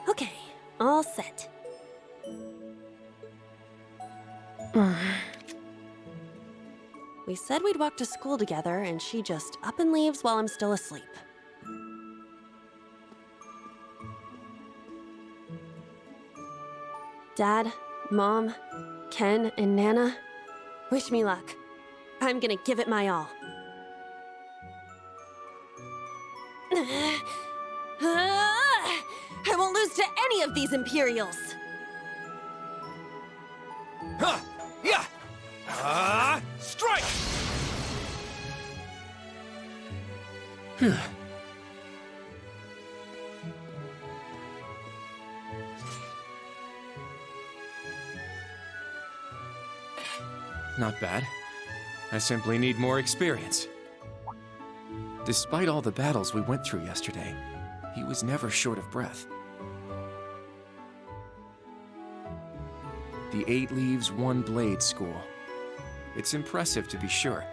Okay, all set. We said we'd walk to school together, and she just up and leaves while I'm still asleep. Dad, Mom, Ken, and Nana, wish me luck. I'm gonna give it my all. I won't lose to any of these Imperials! Strike! Not bad. I simply need more experience. Despite all the battles we went through yesterday, he was never short of breath. The 8 Leaves, 1 Blade School. It's impressive to be sure,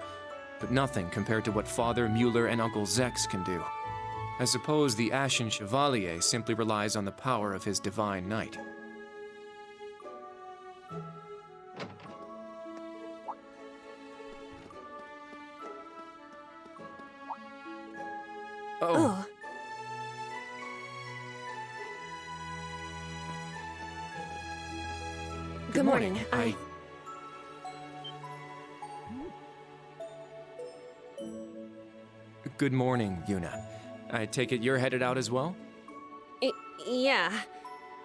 but nothing compared to what Father Mueller and Uncle Zex can do. I suppose the Ashen Chevalier simply relies on the power of his Divine Knight. Oh. Good morning. Good morning, Yuna. I take it you're headed out as well? Yeah.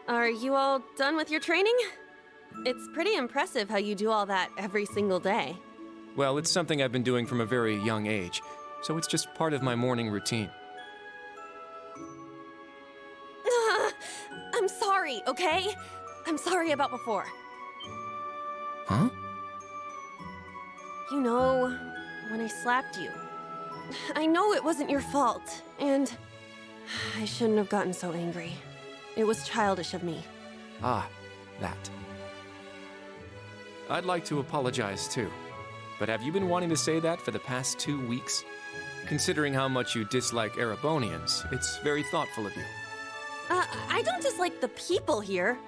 Are you all done with your training? It's pretty impressive how you do all that every single day. Well, it's something I've been doing from a very young age, so it's just part of my morning routine. I'm sorry, okay? I'm sorry about before. Huh? You know, when I slapped you. I know it wasn't your fault, and I shouldn't have gotten so angry. It was childish of me. Ah, that. I'd like to apologize too, but have you been wanting to say that for the past 2 weeks? Considering how much you dislike Erebonians, it's very thoughtful of you. I don't dislike the people here.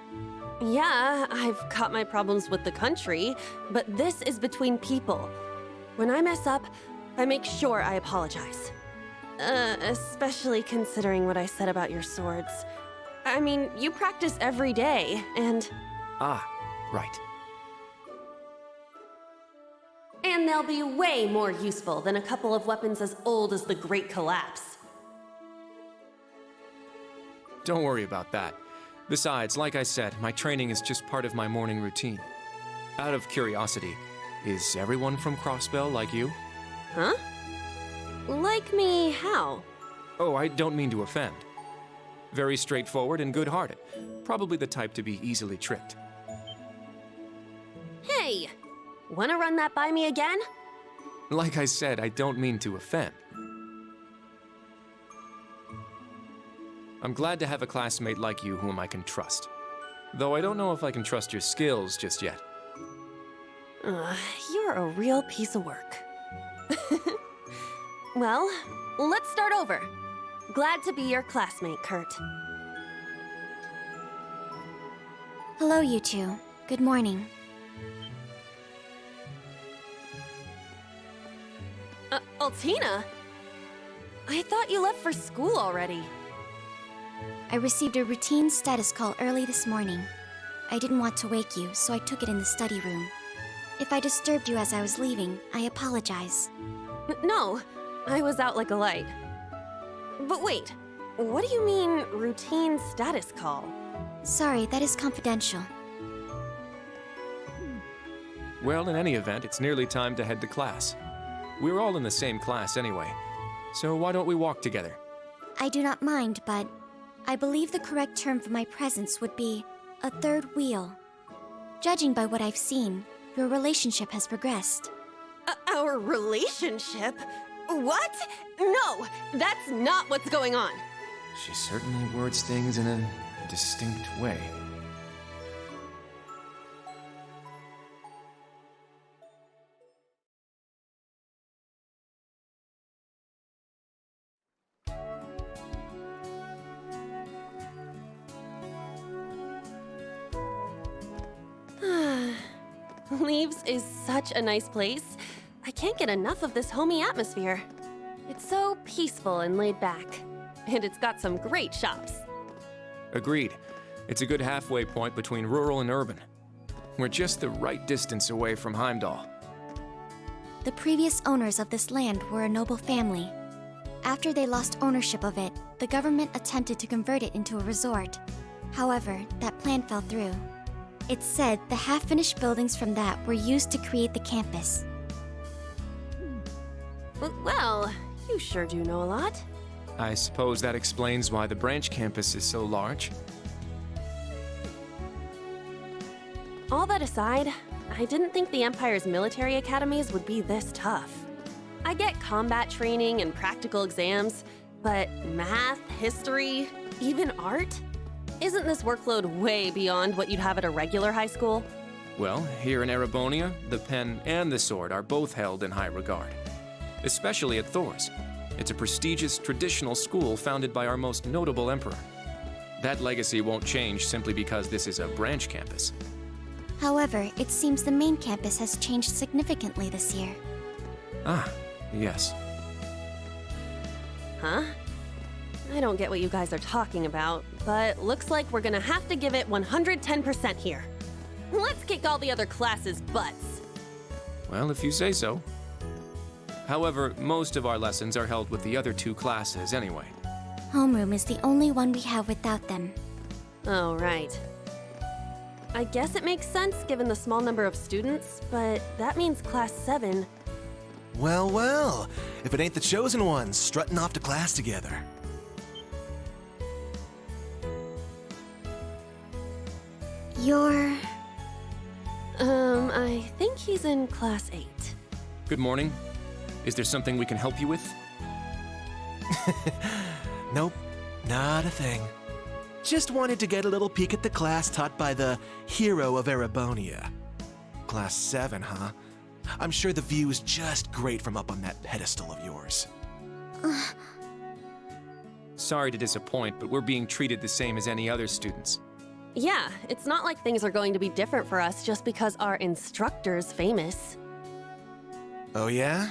Yeah, I've got my problems with the country, but this is between people. When I mess up, I make sure I apologize. Especially considering what I said about your swords. I mean, you practice every day, and... Ah, right. And they'll be way more useful than a couple of weapons as old as the Great Collapse. Don't worry about that. Besides, like I said, my training is just part of my morning routine. Out of curiosity, is everyone from Crossbell like you? Huh? Like me how? Oh, I don't mean to offend. Very straightforward and good-hearted. Probably the type to be easily tricked. Hey! Wanna run that by me again? Like I said, I don't mean to offend. I'm glad to have a classmate like you whom I can trust. Though I don't know if I can trust your skills just yet. You're a real piece of work. Well, let's start over. Glad to be your classmate, Kurt. Hello, you two. Good morning. Altina? I thought you left for school already. I received a routine status call early this morning. I didn't want to wake you, so I took it in the study room. If I disturbed you as I was leaving, I apologize. No, I was out like a light. But wait, what do you mean, routine status call? Sorry, that is confidential. Well, in any event, it's nearly time to head to class. We're all in the same class anyway, so why don't we walk together? I do not mind, but I believe the correct term for my presence would be a third wheel. Judging by what I've seen, your relationship has progressed. Our relationship? What? No, that's not what's going on. She certainly words things in a distinct way. Leaves is such a nice place. I can't get enough of this homey atmosphere. It's so peaceful and laid back. And it's got some great shops. Agreed. It's a good halfway point between rural and urban. We're just the right distance away from Heimdall. The previous owners of this land were a noble family. After they lost ownership of it, the government attempted to convert it into a resort. However, that plan fell through. It's said the half-finished buildings from that were used to create the campus. Well, you sure do know a lot. I suppose that explains why the branch campus is so large. All that aside, I didn't think the Empire's military academies would be this tough. I get combat training and practical exams, but math, history, even art? Isn't this workload way beyond what you'd have at a regular high school? Well, here in Erebonia, the pen and the sword are both held in high regard. Especially at Thor's. It's a prestigious traditional school founded by our most notable emperor. That legacy won't change simply because this is a branch campus. However, it seems the main campus has changed significantly this year. Ah, yes. Huh? I don't get what you guys are talking about, but looks like we're gonna have to give it 110% here. Let's kick all the other classes' butts. Well, if you say so. However, most of our lessons are held with the other two classes anyway. Homeroom is the only one we have without them. Oh, right. I guess it makes sense given the small number of students, but that means Class 7. Well, well, if it ain't the chosen ones strutting off to class together. You're... I think he's in Class 8. Good morning. Is there something we can help you with? Nope, not a thing. Just wanted to get a little peek at the class taught by the hero of Erebonia. Class 7, huh? I'm sure the view is just great from up on that pedestal of yours. Sorry to disappoint, but we're being treated the same as any other students. Yeah, it's not like things are going to be different for us just because our instructor's famous. Oh yeah?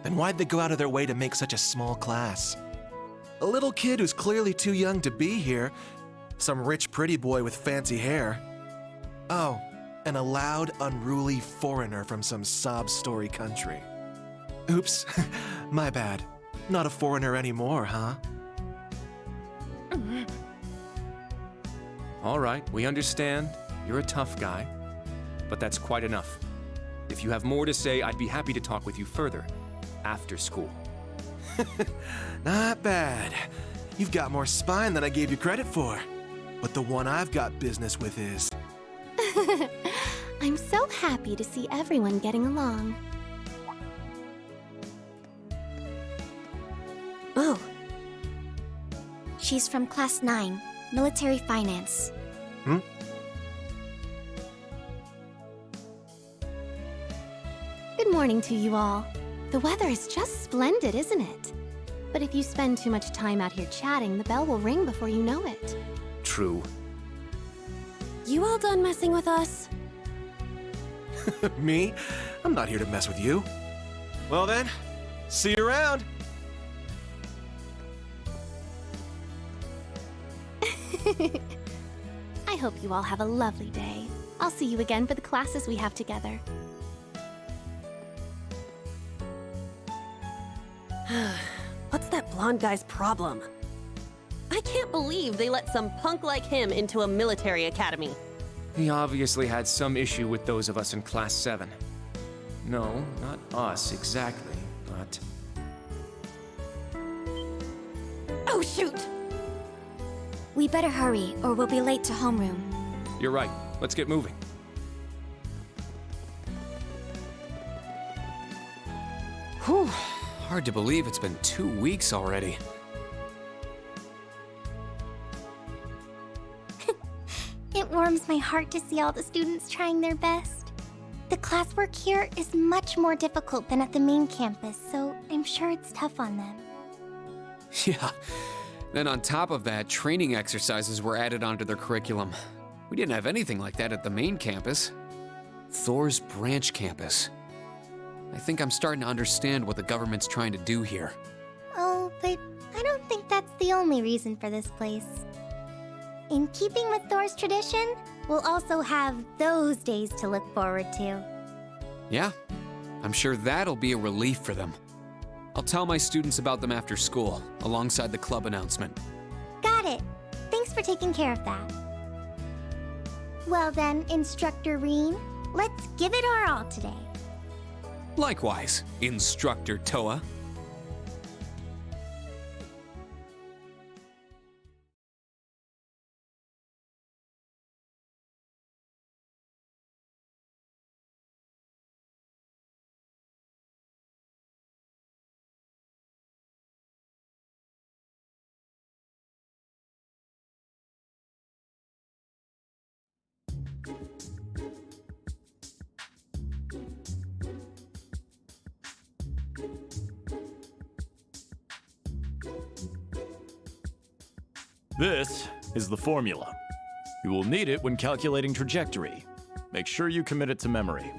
Then why'd they go out of their way to make such a small class? A little kid who's clearly too young to be here. Some rich pretty boy with fancy hair. Oh, and a loud, unruly foreigner from some sob-story country. Oops, my bad. Not a foreigner anymore, huh? All right, we understand. You're a tough guy. But that's quite enough. If you have more to say, I'd be happy to talk with you further. After school. Not bad. You've got more spine than I gave you credit for. But the one I've got business with is... I'm so happy to see everyone getting along. Oh. She's from Class 9, Military Finance. Good morning to you all. The weather is just splendid, isn't it? But if you spend too much time out here chatting, the bell will ring before you know it. True. You all done messing with us? Me? I'm not here to mess with you. Well then, see you around. I hope you all have a lovely day. I'll see you again for the classes we have together. What's that blonde guy's problem? I can't believe they let some punk like him into a military academy. He obviously had some issue with those of us in Class 7. No, not us exactly, but... Oh, shoot! We better hurry, or we'll be late to homeroom. You're right. Let's get moving. Whew. Hard to believe it's been 2 weeks already. It warms my heart to see all the students trying their best. The classwork here is much more difficult than at the main campus, so I'm sure it's tough on them. Yeah. Then on top of that, training exercises were added onto their curriculum. We didn't have anything like that at the main campus. Thor's branch campus. I think I'm starting to understand what the government's trying to do here. Oh, but I don't think that's the only reason for this place. In keeping with Thor's tradition, we'll also have those days to look forward to. Yeah, I'm sure that'll be a relief for them. I'll tell my students about them after school, alongside the club announcement. Got it. Thanks for taking care of that. Well then, Instructor Reen, let's give it our all today. Likewise, Instructor Toa. This is the formula. You will need it when calculating trajectory. Make sure you commit it to memory.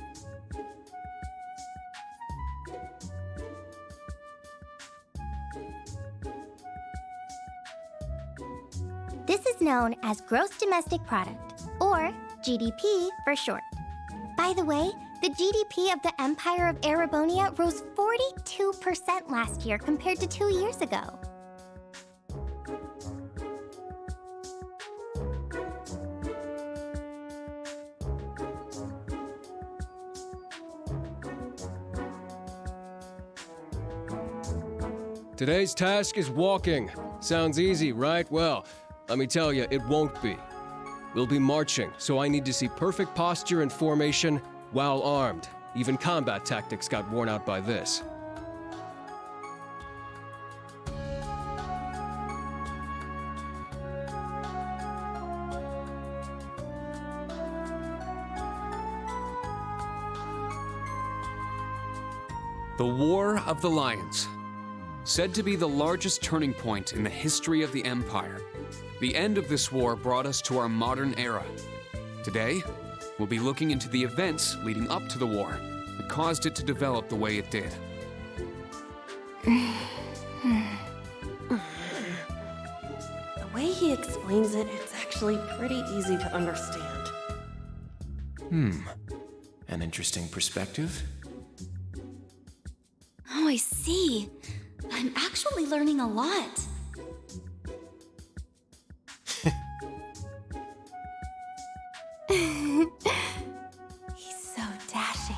This is known as Gross Domestic Product, or GDP for short. By the way, the GDP of the Empire of Erebonia rose 42% last year compared to 2 years ago. Today's task is walking. Sounds easy, right? Well, let me tell you, it won't be. We'll be marching, so I need to see perfect posture and formation while armed. Even combat tactics got worn out by this. The War of the Lions. Said to be the largest turning point in the history of the Empire, the end of this war brought us to our modern era. Today, we'll be looking into the events leading up to the war that caused it to develop the way it did. The way he explains it, it's actually pretty easy to understand. An interesting perspective. Oh, I see. I'm actually learning a lot. He's so dashing.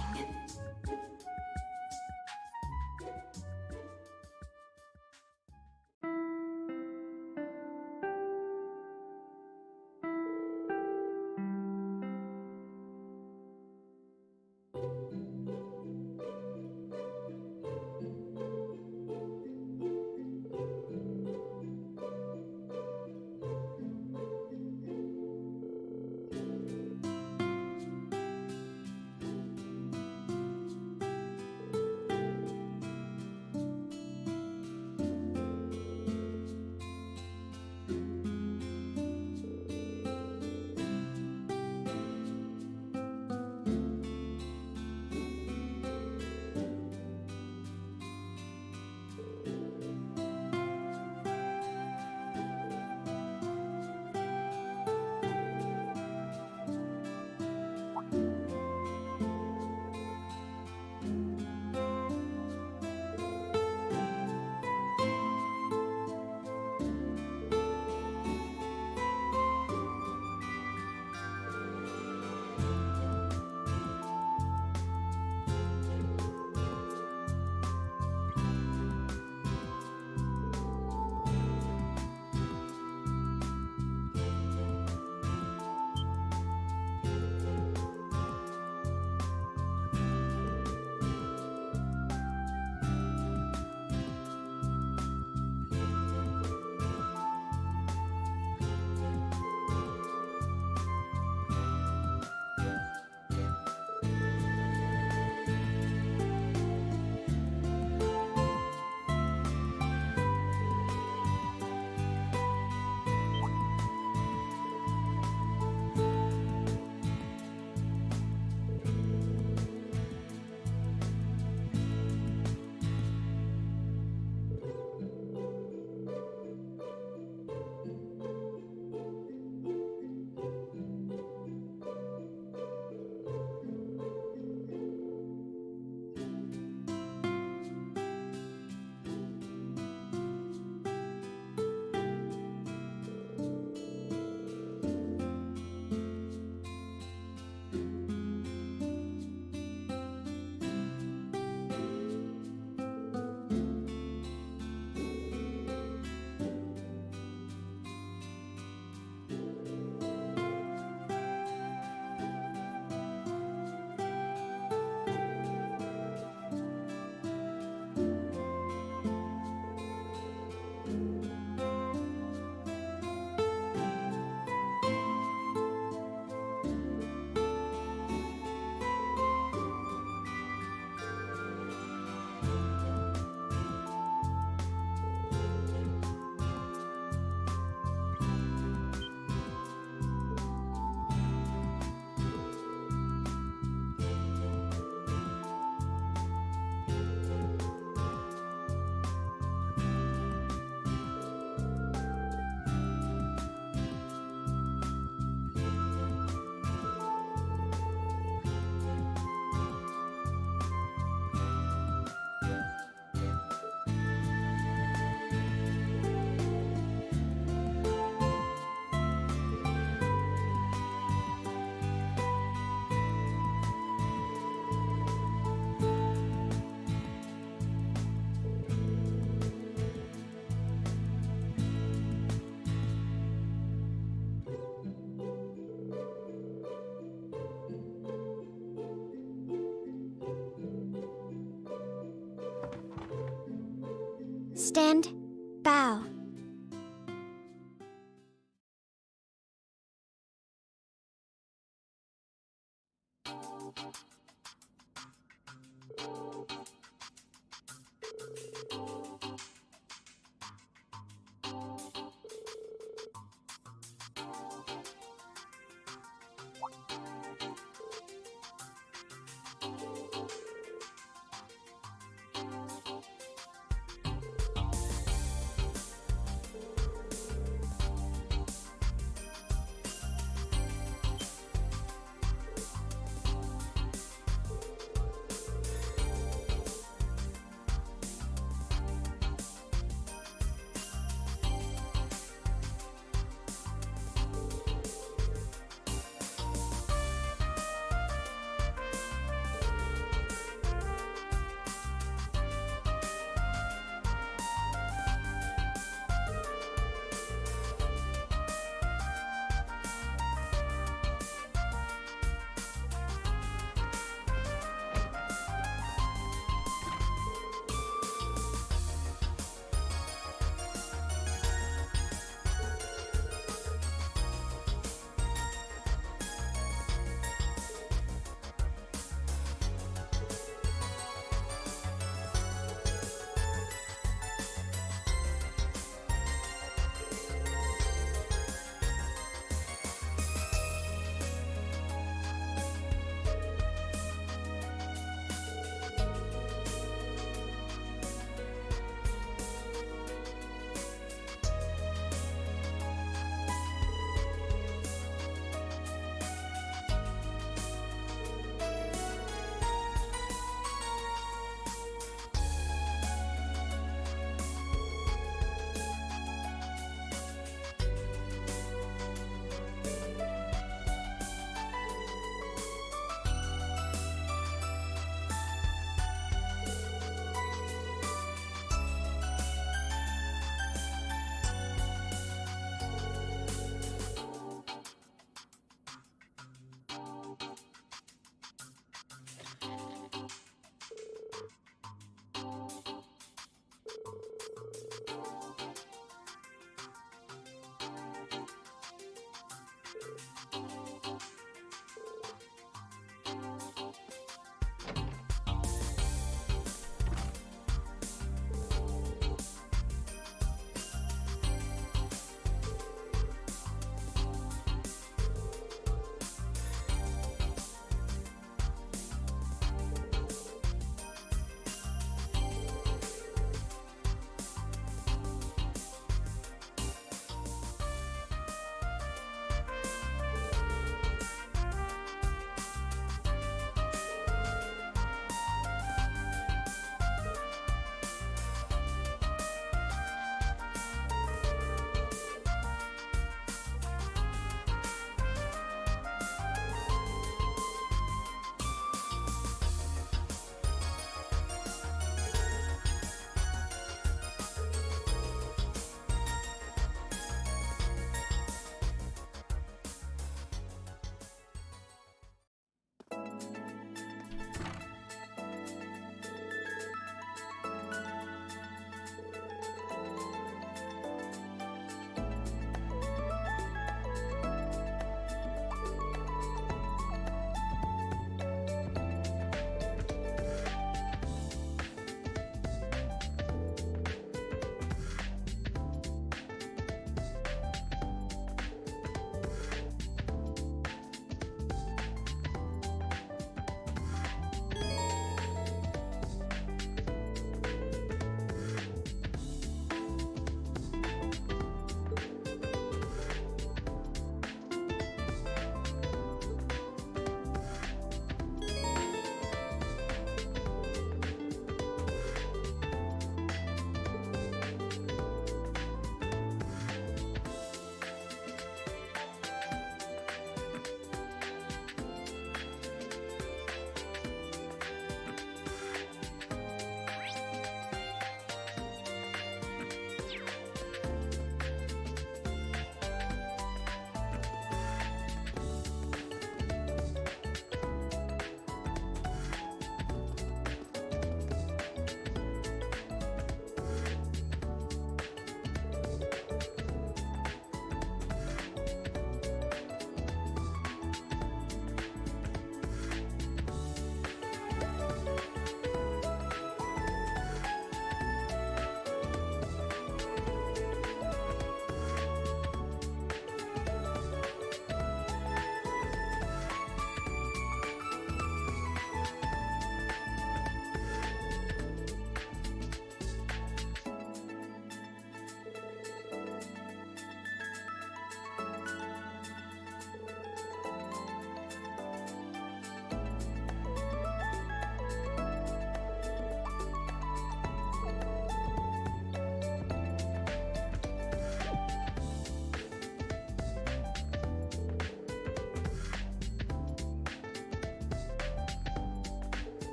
Stand, bow.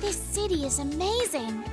This city is amazing.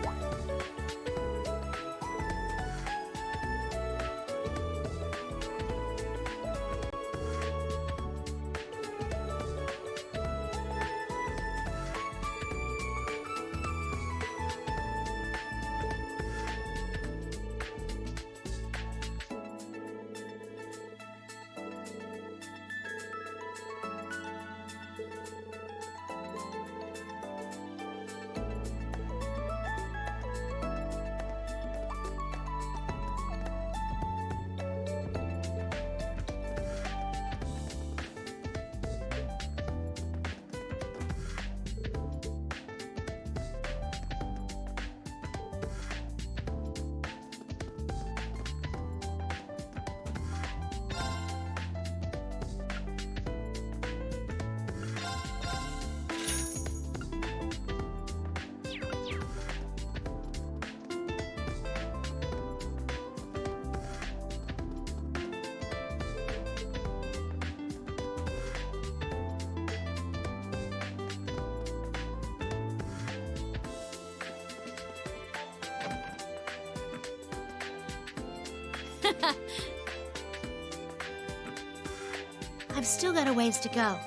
I've still got a ways to go.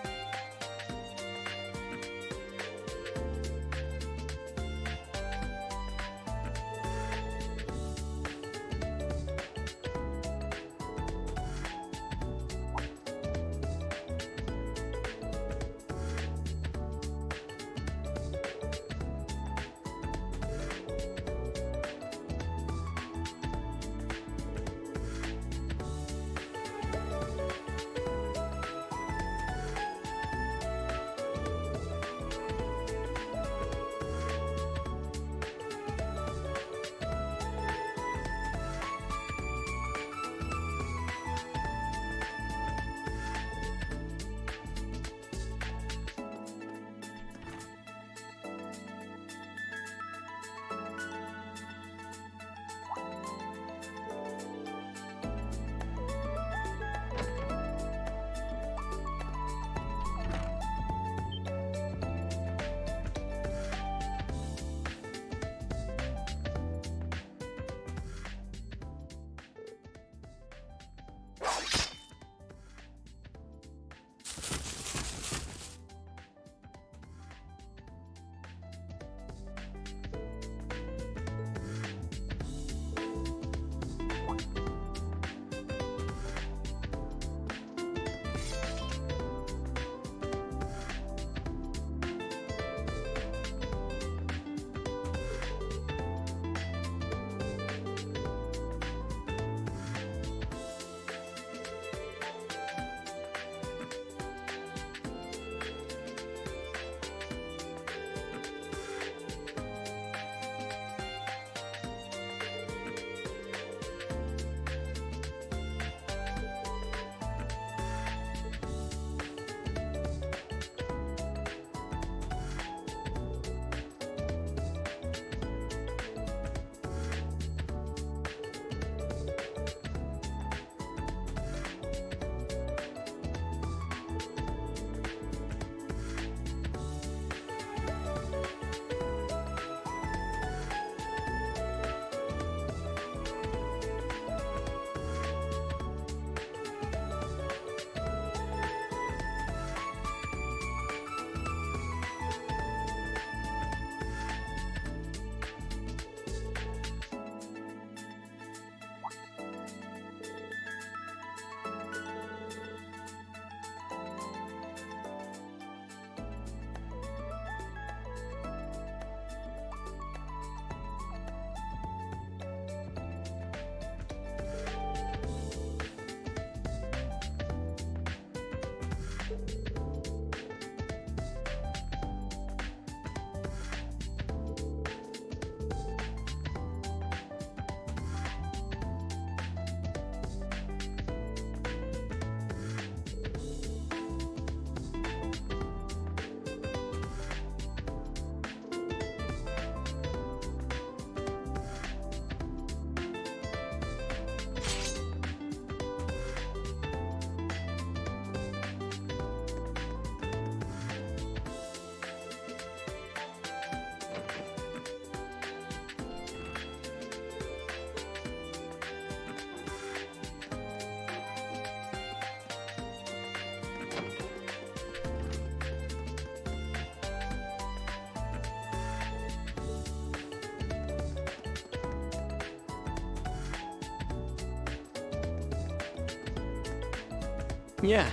Yeah.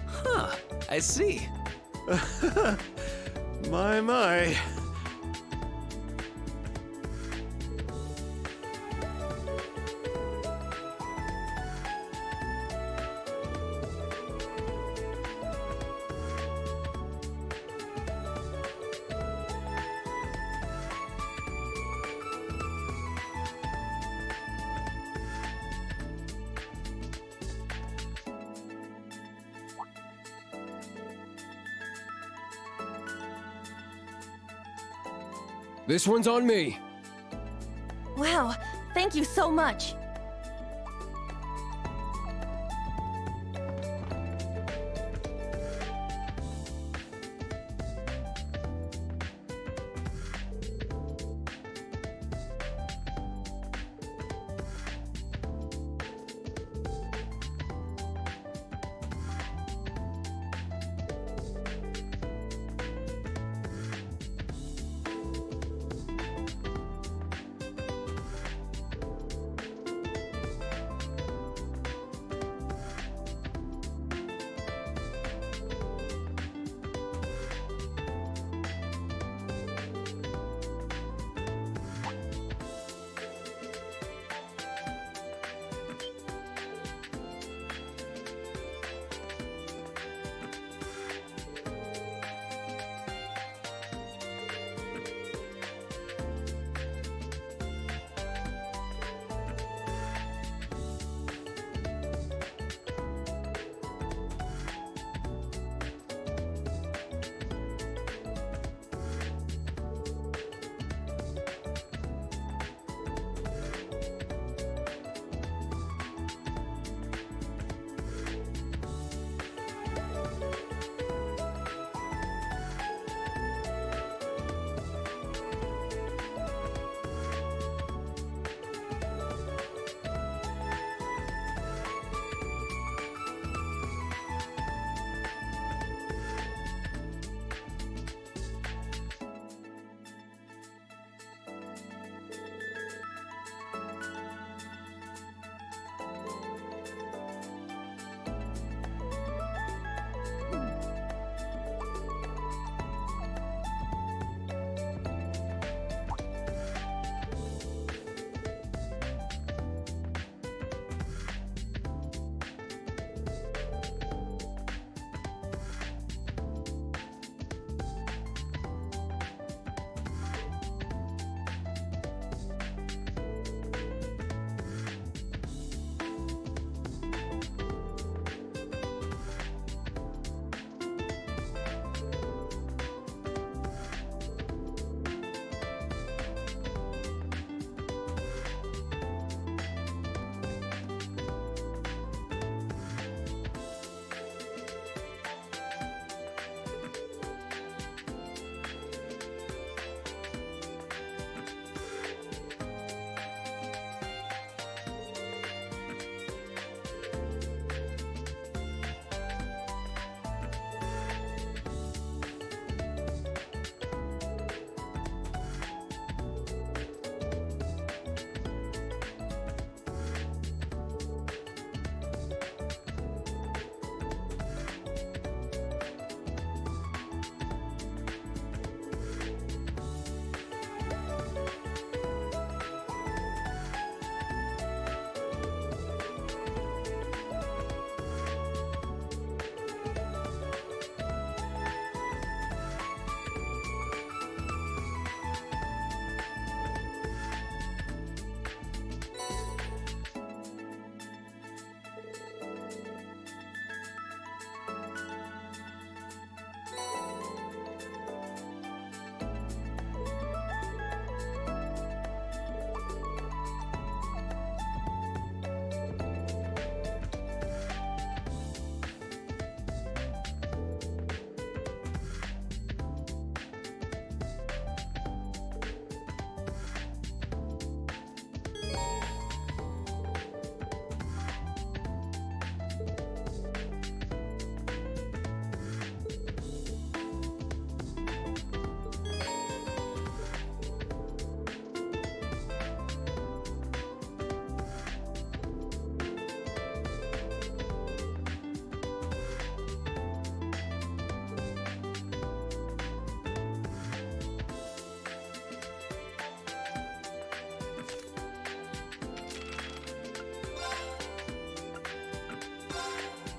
Huh, I see. My. This one's on me. Wow, thank you so much.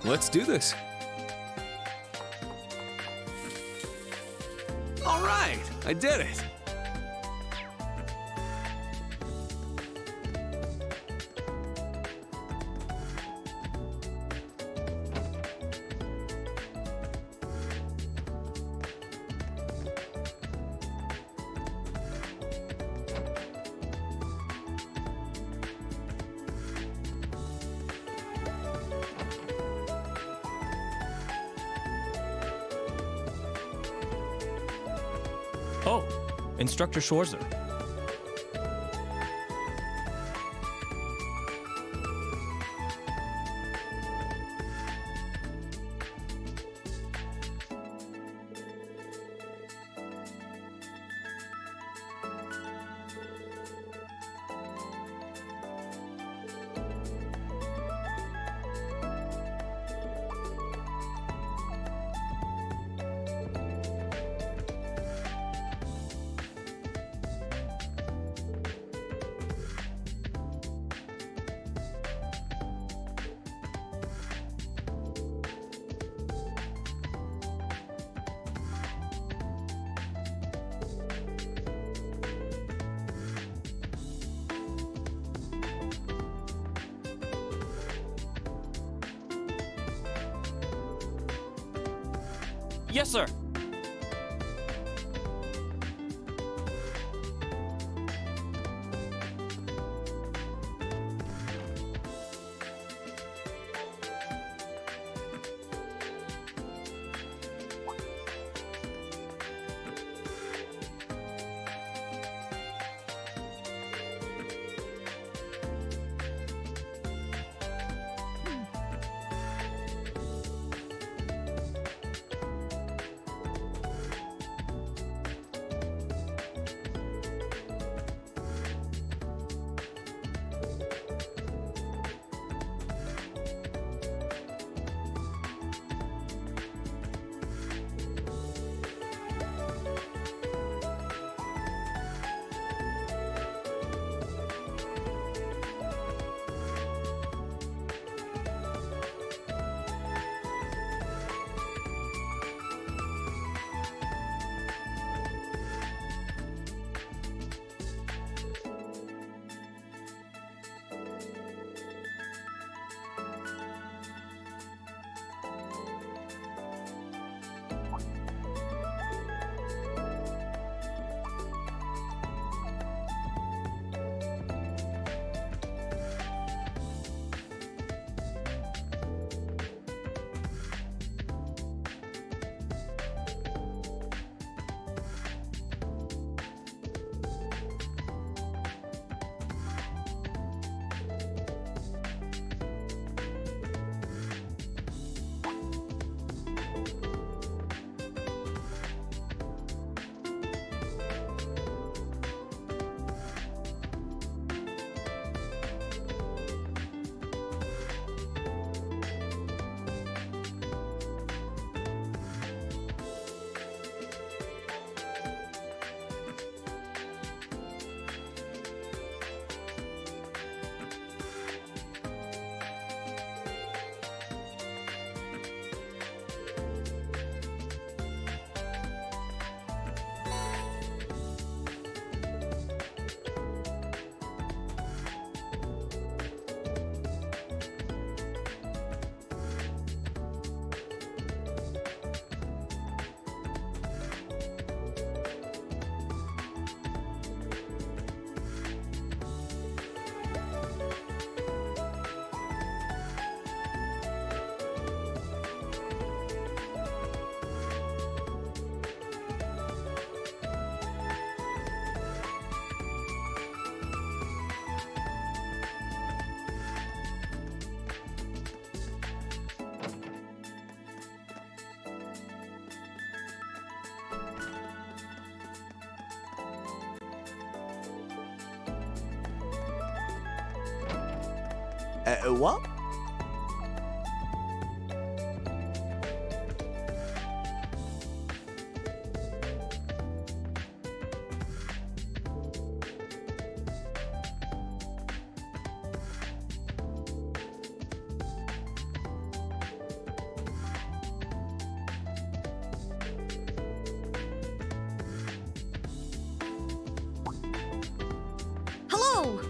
Let's do this. All right, I did it. Oh, Instructor Schwarzer. Yes, sir. What? Hello!